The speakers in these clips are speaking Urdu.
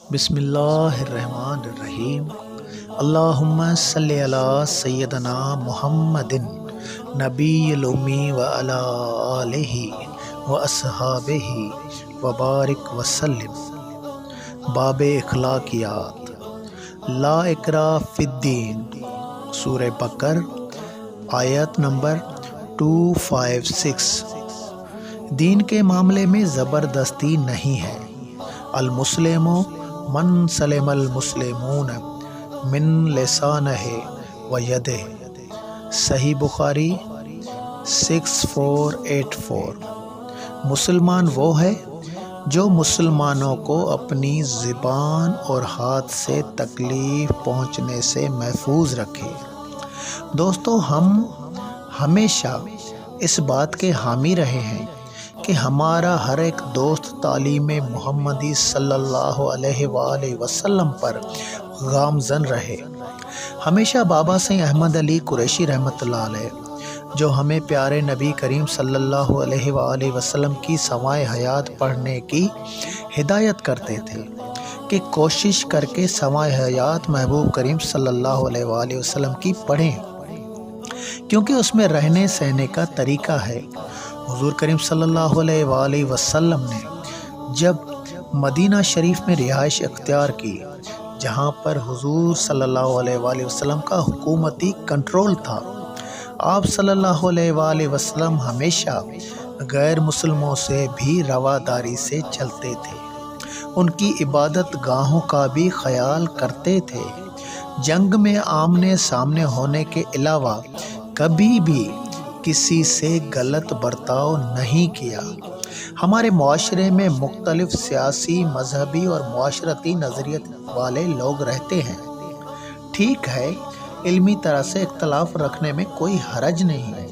بسم اللہ الرحمن الرحیم۔ اللہم صلی علی سیدنا محمد نبی الامی وعلی آلہ واصحابہ وبارک وسلم۔ باب اخلاقیات، لا اکراہ فی الدین، سورہ بقرہ آیت نمبر 256۔ دین کے معاملے میں زبردستی نہیں ہے۔ المسلم من سلم المسلمون من لسانہ و یدہ، صحیح بخاری 6484۔ مسلمان وہ ہے جو مسلمانوں کو اپنی زبان اور ہاتھ سے تکلیف پہنچنے سے محفوظ رکھے۔ دوستو، ہم ہمیشہ اس بات کے حامی رہے ہیں کہ ہمارا ہر ایک دوست تعلیم محمدی صلی اللہ علیہ وآلہ وسلم پر گامزن رہے۔ ہمیشہ بابا سید احمد علی قریشی رحمۃ اللہ علیہ، جو ہمیں پیارے نبی کریم صلی اللہ علیہ وآلہ وسلم کی سوائے حیات پڑھنے کی ہدایت کرتے تھے کہ کوشش کر کے سوائے حیات محبوب کریم صلی اللہ علیہ وآلہ وسلم کی پڑھیں، کیونکہ اس میں رہنے سہنے کا طریقہ ہے۔ حضور کریم صلی اللہ علیہ وآلہ وسلم نے جب مدینہ شریف میں رہائش اختیار کی، جہاں پر حضور صلی اللہ علیہ وآلہ وسلم کا حکومتی کنٹرول تھا، آپ صلی اللہ علیہ وآلہ وسلم ہمیشہ غیر مسلموں سے بھی رواداری سے چلتے تھے، ان کی عبادت گاہوں کا بھی خیال کرتے تھے۔ جنگ میں آمنے سامنے ہونے کے علاوہ کبھی بھی کسی سے غلط برتاؤ نہیں کیا۔ ہمارے معاشرے میں مختلف سیاسی، مذہبی اور معاشرتی نظریت والے لوگ رہتے ہیں۔ ٹھیک ہے، علمی طرح سے اختلاف رکھنے میں کوئی حرج نہیں ہے،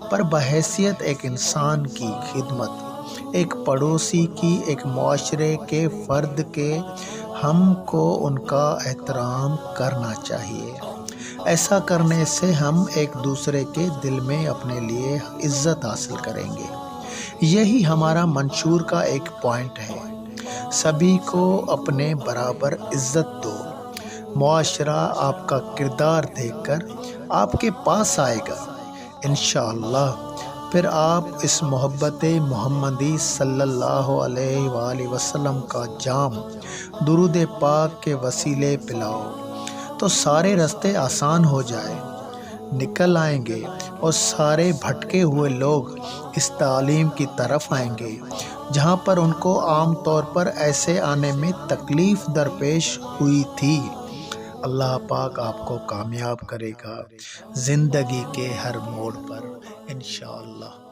پر بحیثیت ایک انسان کی خدمت، ایک پڑوسی کی، ایک معاشرے کے فرد کے، ہم کو ان کا احترام کرنا چاہیے۔ ایسا کرنے سے ہم ایک دوسرے کے دل میں اپنے لیے عزت حاصل کریں گے۔ یہی ہمارا منشور کا ایک پوائنٹ ہے۔ سبھی کو اپنے برابر عزت دو۔ معاشرہ آپ کا کردار دیکھ کر آپ کے پاس آئے گا انشاءاللہ۔ پھر آپ اس محبت محمدی صلی اللہ علیہ وآلہ وسلم کا جام درود پاک کے وسیلے پلاؤ تو سارے راستے آسان ہو جائے، نکل آئیں گے، اور سارے بھٹکے ہوئے لوگ اس تعلیم کی طرف آئیں گے جہاں پر ان کو عام طور پر ایسے آنے میں تکلیف درپیش ہوئی تھی۔ اللہ پاک آپ کو کامیاب کرے گا زندگی کے ہر موڑ پر انشاءاللہ۔